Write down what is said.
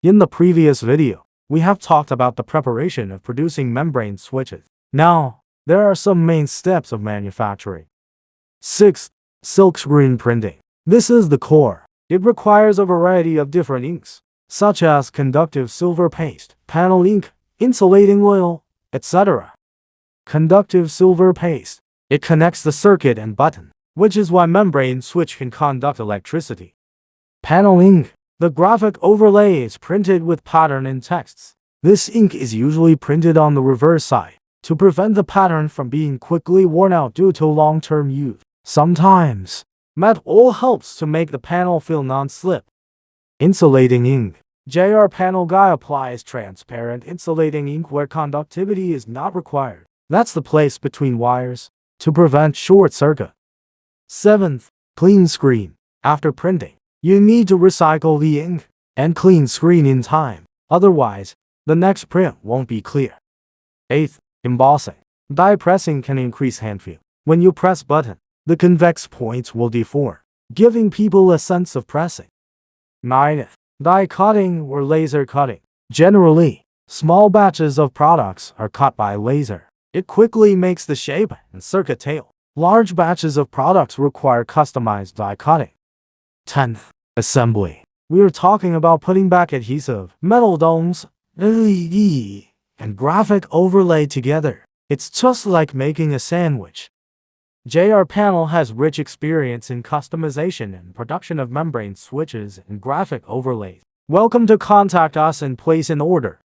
In the previous video, we have talked about the preparation of producing membrane switches. Now, there are some main steps of manufacturing. 6th, silkscreen printing. This is the core. It requires a variety of different inks, such as conductive silver paste, panel ink, insulating oil, etc. Conductive silver paste. It connects the circuit and button, which is why membrane switch can conduct electricity. Panel ink. The graphic overlay is printed with pattern and texts. This ink is usually printed on the reverse side to prevent the pattern from being quickly worn out due to long-term use. Sometimes, matte oil helps to make the panel feel non-slip. Insulating ink. JRPanel guy applies transparent insulating ink where conductivity is not required. That's the place between wires to prevent short circuit. 7th, clean screen. After printing, you need to recycle the ink and clean screen in time. Otherwise, the next print won't be clear. 8th, embossing. Die pressing can increase hand feel. When you press button, the convex points will deform, giving people a sense of pressing. 9th, die cutting or laser cutting. Generally, small batches of products are cut by laser. It quickly makes the shape and circuit tail. Large batches of products require customized die cutting. 10th, assembly. We are talking about putting back adhesive, metal domes, LED, and graphic overlay together. It's just like making a sandwich. JRPanel has rich experience in customization and production of membrane switches and graphic overlays. Welcome to contact us and place an order.